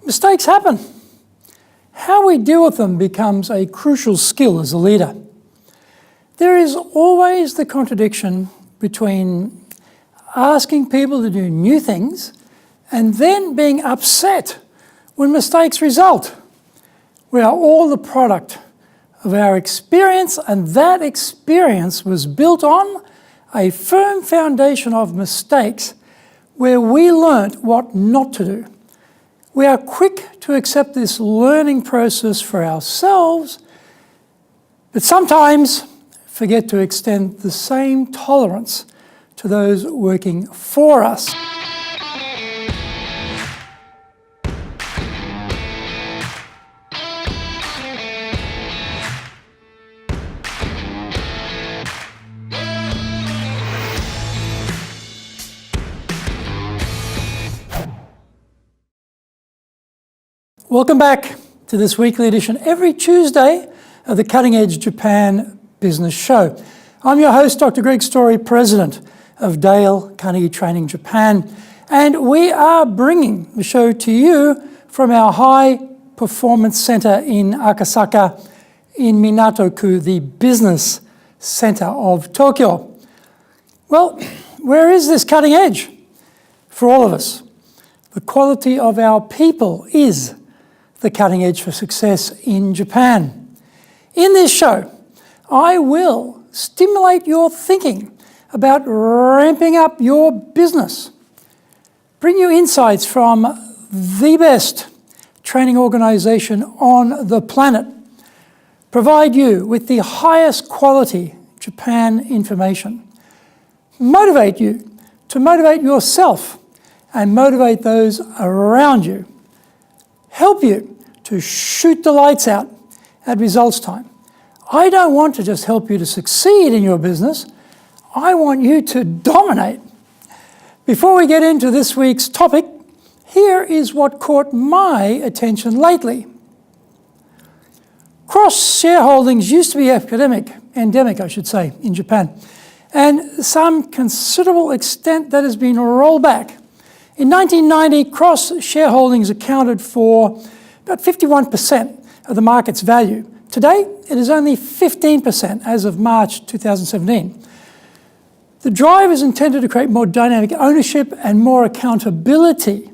Mistakes happen. How we deal with them becomes a crucial skill as a leader. There is always the contradiction between asking people to do new things and then being upset when mistakes result. We are all the product of our experience, and that experience was built on a firm foundation of mistakes where we learnt what not to do. We are quick to accept this learning process for ourselves, but sometimes forget to extend the same tolerance to those working for us. Welcome back to this weekly edition every Tuesday of the Cutting Edge Japan Business Show. I'm your host, Dr. Greg Story, President of Dale Carnegie Training Japan, and we are bringing the show to you from our High Performance Center in Akasaka in Minato-ku, the business center of Tokyo. Well, where is this cutting edge for all of us? The quality of our people is the cutting edge for success in Japan. In this show, I will stimulate your thinking about ramping up your business, bring you insights from the best training organization on the planet, provide you with the highest quality Japan information, motivate you to motivate yourself and motivate those around you, help you to shoot the lights out at results time. I don't want to just help you to succeed in your business. I want you to dominate. Before we get into this week's topic, here is what caught my attention lately. Cross-shareholdings used to be endemic, in Japan, and some considerable extent that has been rolled back. In 1990, cross-shareholdings accounted for about 51% of the market's value. Today, it is only 15% as of March 2017. The drive is intended to create more dynamic ownership and more accountability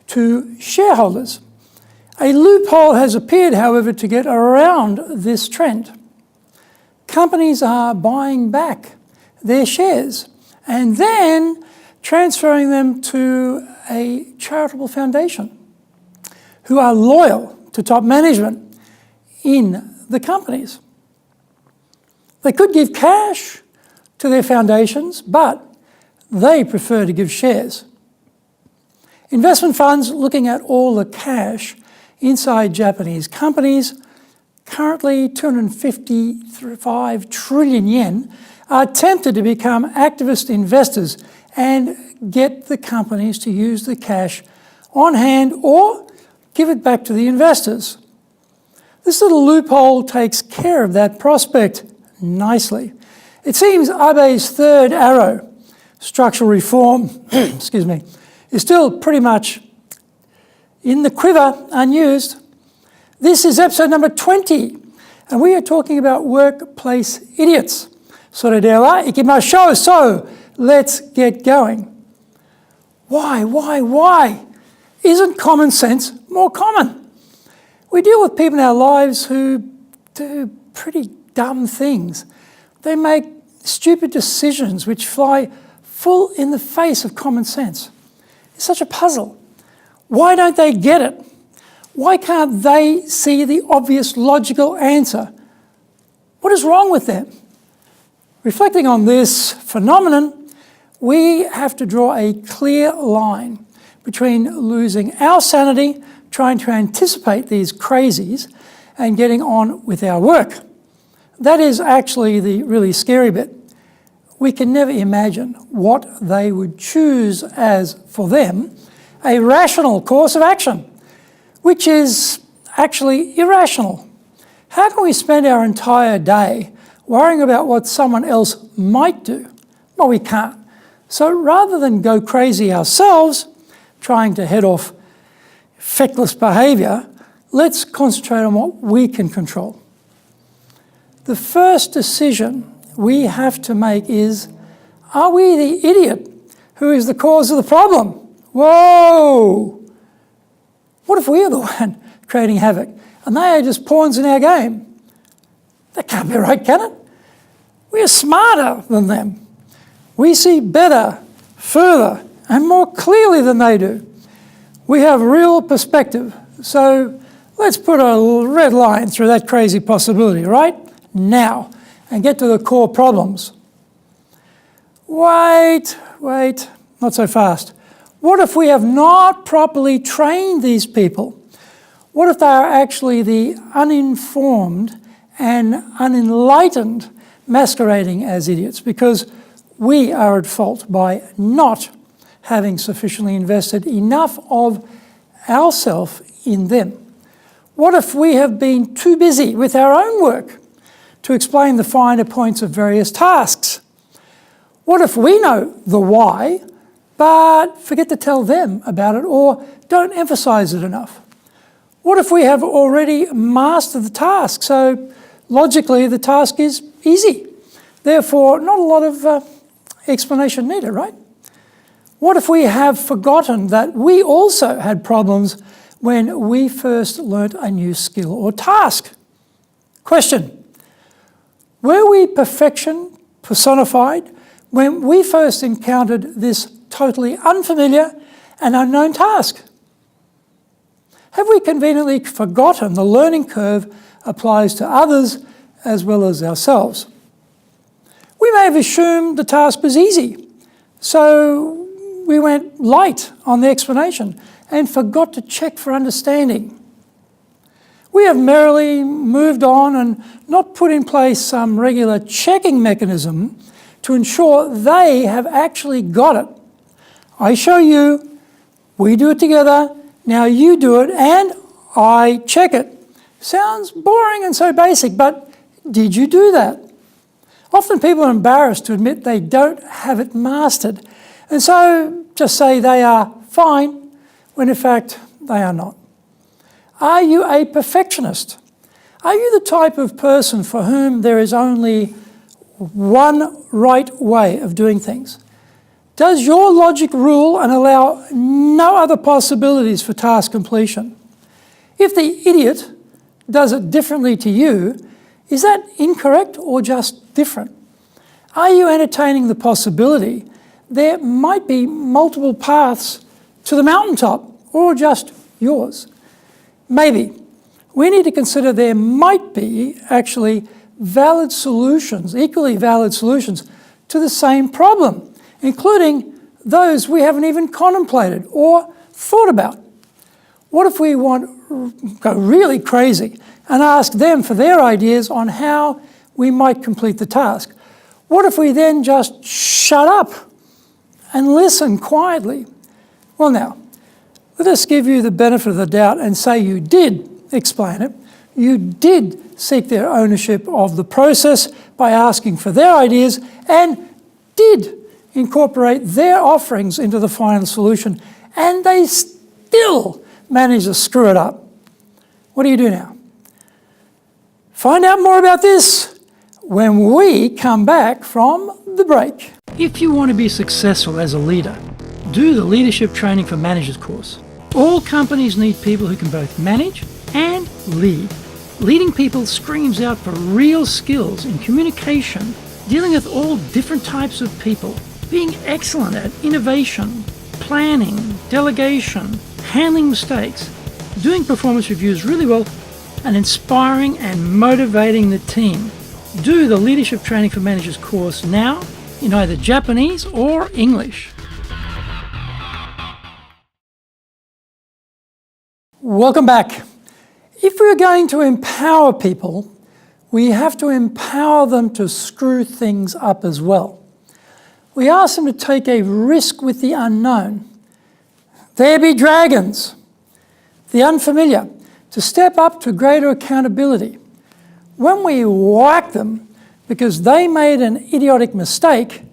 to shareholders. A loophole has appeared, however, to get around this trend. Companies are buying back their shares and then transferring them to a charitable foundation who are loyal to top management in the companies. They could give cash to their foundations, but they prefer to give shares. Investment funds looking at all the cash inside Japanese companies, currently 255 trillion yen, are tempted to become activist investors and get the companies to use the cash on hand or give it back to the investors. This little loophole takes care of that prospect nicely. It seems Abe's third arrow, structural reform, is still pretty much in the quiver, unused. This is episode number 20, and we are talking about workplace idiots. それでは行きましょう. So, let's get going. Why? Isn't common sense more common? We deal with people in our lives who do pretty dumb things. They make stupid decisions which fly full in the face of common sense. It's such a puzzle. Why don't they get it? Why can't they see the obvious logical answer? What is wrong with them? Reflecting on this phenomenon, we have to draw a clear line between losing our sanity, trying to anticipate these crazies, and getting on with our work. That is actually the really scary bit. We can never imagine what they would choose as, for them, a rational course of action, which is actually irrational. How can we spend our entire day worrying about what someone else might do? Well, we can't. So rather than go crazy ourselves, trying to head off feckless behaviour, let's concentrate on what we can control. The first decision we have to make is, are we the idiot who is the cause of the problem? Whoa! What if we are the one creating havoc and they are just pawns in our game? That can't be right, can it? We are smarter than them. We see better, further, and more clearly than they do. We have real perspective. So let's put a red line through that crazy possibility right now and get to the core problems. Wait, not so fast. What if we have not properly trained these people? What if they are actually the uninformed and unenlightened masquerading as idiots because we are at fault by not having sufficiently invested enough of ourself in them? What if we have been too busy with our own work to explain the finer points of various tasks? What if we know the why, but forget to tell them about it or don't emphasize it enough? What if we have already mastered the task, so logically the task is easy, therefore not a lot of explanation needed, right? What if we have forgotten that we also had problems when we first learnt a new skill or task? Question: were we perfection personified when we first encountered this totally unfamiliar and unknown task? Have we conveniently forgotten the learning curve applies to others as well as ourselves? We may have assumed the task was easy, so we went light on the explanation and forgot to check for understanding. We have merely moved on and not put in place some regular checking mechanism to ensure they have actually got it. I show you, we do it together, now you do it, and I check it. Sounds boring and so basic, but did you do that? Often people are embarrassed to admit they don't have it mastered, and so just say they are fine, when in fact they are not. Are you a perfectionist? Are you the type of person for whom there is only one right way of doing things? Does your logic rule and allow no other possibilities for task completion? If the idiot does it differently to you, is that incorrect or just different? Are you entertaining the possibility there might be multiple paths to the mountaintop or just yours? Maybe. We need to consider there might be actually valid solutions, equally valid solutions to the same problem, including those we haven't even contemplated or thought about. What if we go really crazy and ask them for their ideas on how we might complete the task? What if we then just shut up and listen quietly? Well now, let us give you the benefit of the doubt and say you did explain it. You did seek their ownership of the process by asking for their ideas and did incorporate their offerings into the final solution, and they still managed to screw it up. What do you do now? Find out more about this when we come back from the break. If you want to be successful as a leader, do the Leadership Training for Managers course. All companies need people who can both manage and lead. Leading people screams out for real skills in communication, dealing with all different types of people, being excellent at innovation, planning, delegation, handling mistakes, doing performance reviews really well, and inspiring and motivating the team. Do the Leadership Training for Managers course now in either Japanese or English. Welcome back. If we're going to empower people, we have to empower them to screw things up as well. We ask them to take a risk with the unknown. There be dragons, the unfamiliar, to step up to greater accountability. When we whack them because they made an idiotic mistake,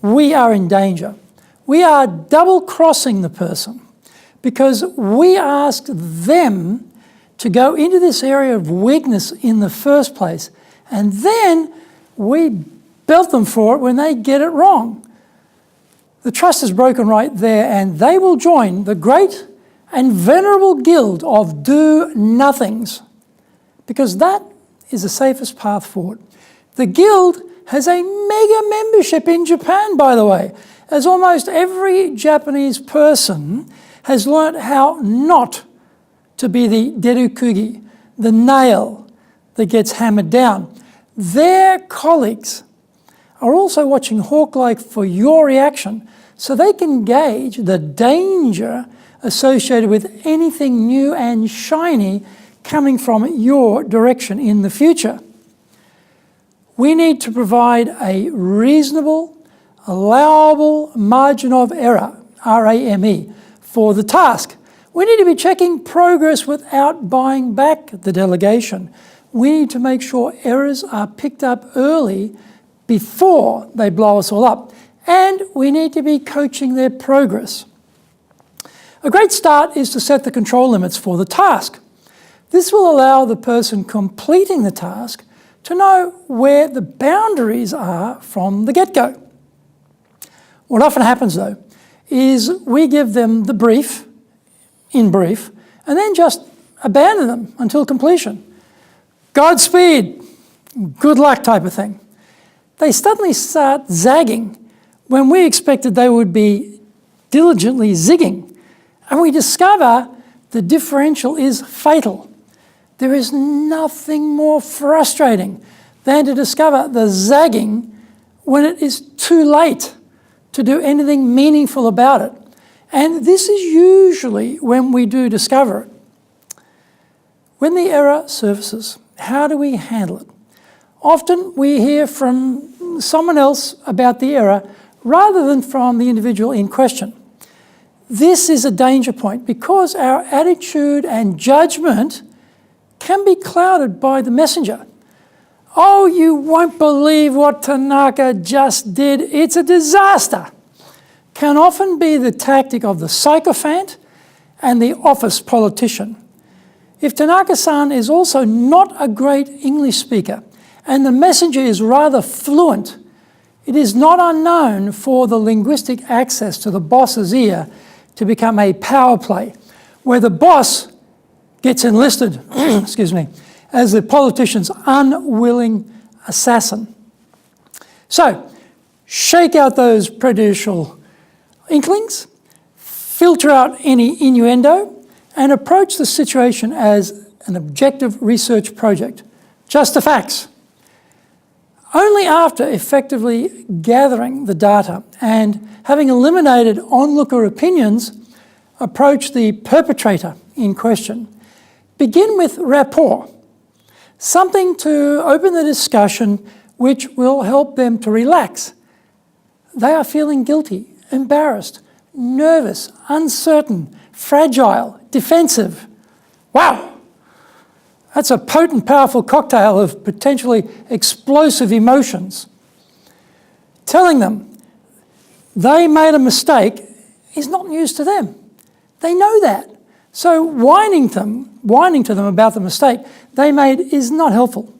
we are in danger. We are double-crossing the person because we asked them to go into this area of weakness in the first place, and then we belt them for it when they get it wrong. The trust is broken right there, and they will join the great and venerable guild of do-nothings, because that is the safest path forward. The guild has a mega membership in Japan, by the way, as almost every Japanese person has learnt how not to be the derukugi, the nail that gets hammered down. Their colleagues are also watching hawk-like for your reaction so they can gauge the danger associated with anything new and shiny coming from your direction in the future. We need to provide a reasonable, allowable margin of error, RAME, for the task. We need to be checking progress without buying back the delegation. We need to make sure errors are picked up early before they blow us all up. And we need to be coaching their progress. A great start is to set the control limits for the task. This will allow the person completing the task to know where the boundaries are from the get-go. What often happens, though, is we give them the brief, in brief, and then just abandon them until completion. Godspeed, good luck type of thing. They suddenly start zagging when we expected they would be diligently zigging, and we discover the differential is fatal. There is nothing more frustrating than to discover the zagging when it is too late to do anything meaningful about it. And this is usually when we do discover it. When the error surfaces, how do we handle it? Often we hear from someone else about the error rather than from the individual in question. This is a danger point because our attitude and judgment can be clouded by the messenger. Oh, you won't believe what Tanaka just did. It's a disaster. Can often be the tactic of the sycophant and the office politician. If Tanaka-san is also not a great English speaker and the messenger is rather fluent, it is not unknown for the linguistic access to the boss's ear to become a power play, where the boss gets enlisted, excuse me, as the politician's unwilling assassin. So, shake out those prejudicial inklings, filter out any innuendo, and approach the situation as an objective research project. Just the facts. Only after effectively gathering the data and having eliminated onlooker opinions, approach the perpetrator in question. Begin with rapport, something to open the discussion which will help them to relax. They are feeling guilty, embarrassed, nervous, uncertain, fragile, defensive. Wow! That's a potent, powerful cocktail of potentially explosive emotions. Telling them they made a mistake is not news to them. They know that. So whining to them about the mistake they made is not helpful.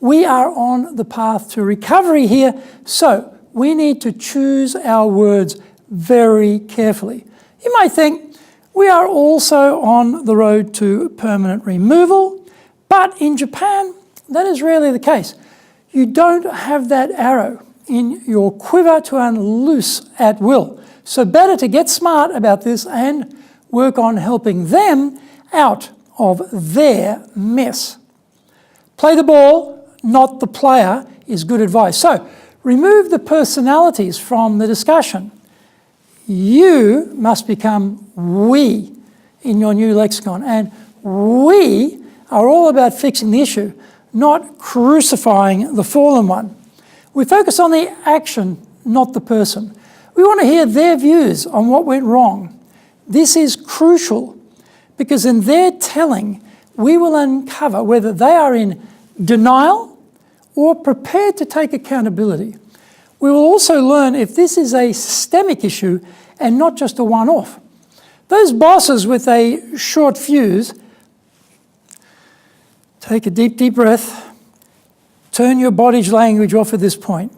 We are on the path to recovery here, so we need to choose our words very carefully. You might think we are also on the road to permanent removal, but in Japan, that is rarely the case. You don't have that arrow in your quiver to unloose at will. So better to get smart about this and work on helping them out of their mess. Play the ball, not the player, is good advice. So remove the personalities from the discussion. You must become we in your new lexicon. And we are all about fixing the issue, not crucifying the fallen one. We focus on the action, not the person. We want to hear their views on what went wrong. This is crucial because in their telling, we will uncover whether they are in denial or prepared to take accountability. We will also learn if this is a systemic issue and not just a one-off. Those bosses with a short fuse, take a deep, deep breath, turn your body's language off at this point.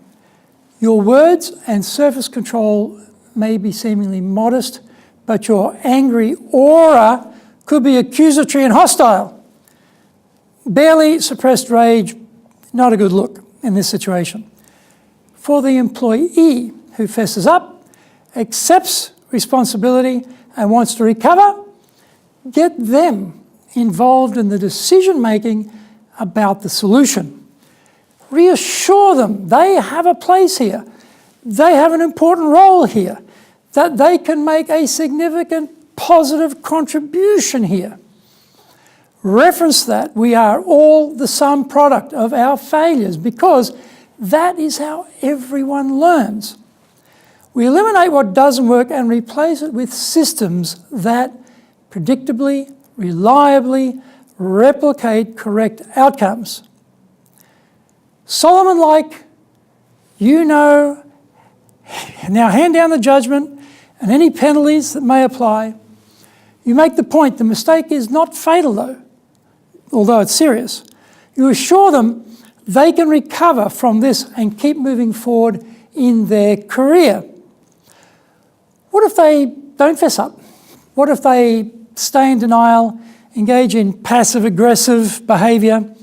Your words and surface control may be seemingly modest, but your angry aura could be accusatory and hostile. Barely suppressed rage, not a good look in this situation. For the employee who fesses up, accepts responsibility and wants to recover, get them involved in the decision-making about the solution. Reassure them they have a place here. They have an important role here, that they can make a significant positive contribution here. Reference that we are all the sum product of our failures, because that is how everyone learns. We eliminate what doesn't work and replace it with systems that predictably, reliably replicate correct outcomes. Solomon-like, now hand down the judgment and any penalties that may apply. You make the point the mistake is not fatal though, although it's serious. You assure them they can recover from this and keep moving forward in their career. What if they don't fess up? What if they stay in denial, engage in passive-aggressive behaviour,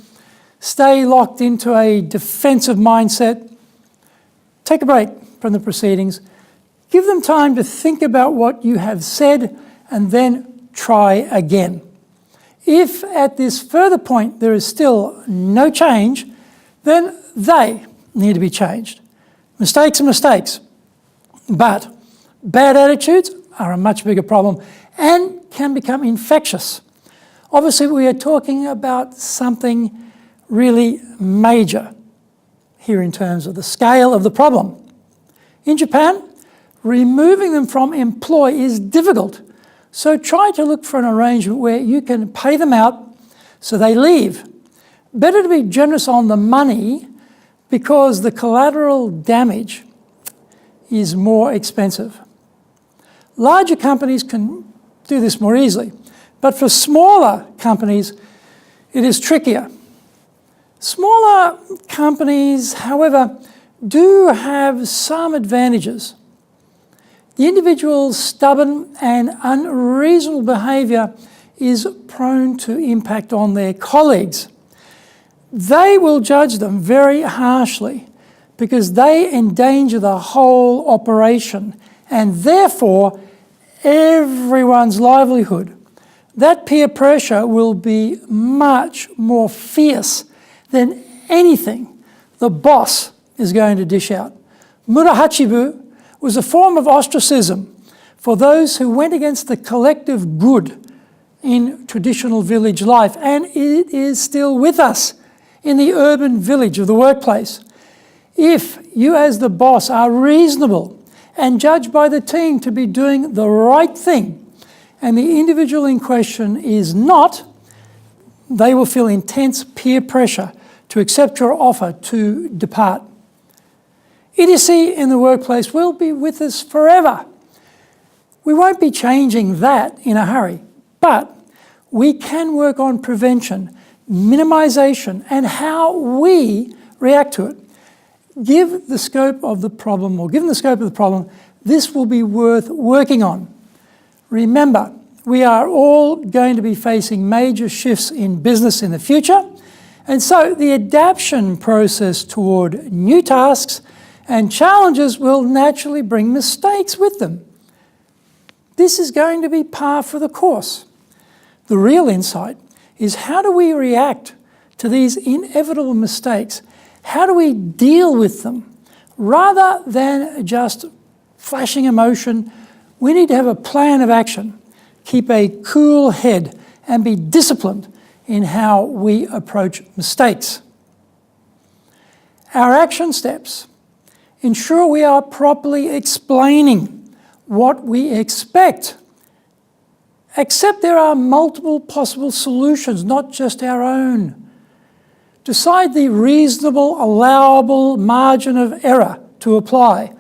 stay locked into a defensive mindset? Take a break from the proceedings. Give them time to think about what you have said and then try again. If at this further point there is still no change, then they need to be changed. Mistakes are mistakes, but bad attitudes are a much bigger problem and can become infectious. Obviously, we are talking about something really major here in terms of the scale of the problem. In Japan, removing them from employ is difficult, so try to look for an arrangement where you can pay them out so they leave. Better to be generous on the money because the collateral damage is more expensive. Larger companies can do this more easily, but for smaller companies, it is trickier. Smaller companies, however, do have some advantages. The individual's stubborn and unreasonable behaviour is prone to impact on their colleagues. They will judge them very harshly because they endanger the whole operation and therefore everyone's livelihood. That peer pressure will be much more fierce than anything the boss is going to dish out. Murahachibu was a form of ostracism for those who went against the collective good in traditional village life, and it is still with us in the urban village of the workplace. If you as the boss are reasonable and judged by the team to be doing the right thing, and the individual in question is not, they will feel intense peer pressure to accept your offer to depart. Idiocy in the workplace will be with us forever. We won't be changing that in a hurry, but we can work on prevention, minimisation, and how we react to it. Given the scope of the problem, this will be worth working on. Remember, we are all going to be facing major shifts in business in the future, and so the adaptation process toward new tasks and challenges will naturally bring mistakes with them. This is going to be par for the course. The real insight is how do we react to these inevitable mistakes? How do we deal with them? Rather than just flashing emotion, we need to have a plan of action, keep a cool head, and be disciplined in how we approach mistakes. Our action steps ensure we are properly explaining what we expect. Accept there are multiple possible solutions, not just our own. Decide the reasonable, allowable margin of error to apply.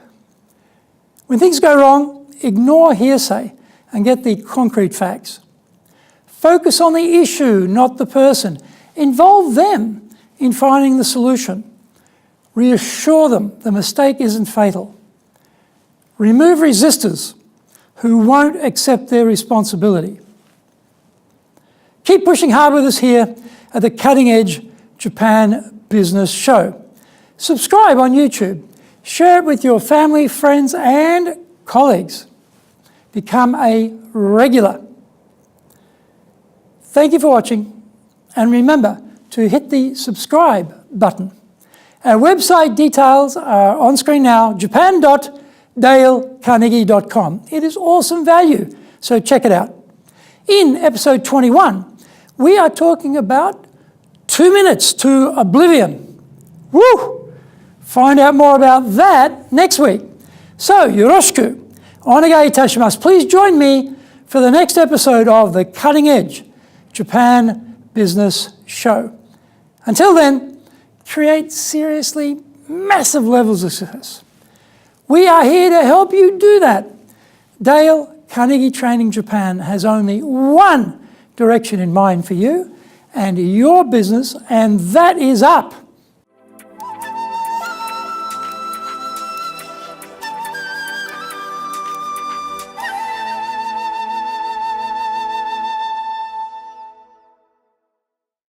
When things go wrong, ignore hearsay and get the concrete facts. Focus on the issue, not the person. Involve them in finding the solution. Reassure them the mistake isn't fatal. Remove resistors who won't accept their responsibility. Keep pushing hard with us here at the Cutting Edge Japan Business Show. Subscribe on YouTube. Share it with your family, friends, and colleagues. Become a regular. Thank you for watching, and remember to hit the subscribe button. Our website details are on screen now, japan.dalecarnegie.com. It is awesome value, so check it out. In episode 21, we are talking about 2 minutes to oblivion. Woo! Find out more about that next week. So, yoroshiku, onegai itashimasu. Please join me for the next episode of the Cutting Edge Japan Business Show. Until then, create seriously massive levels of success. We are here to help you do that. Dale Carnegie Training Japan has only one direction in mind for you and your business, and that is up.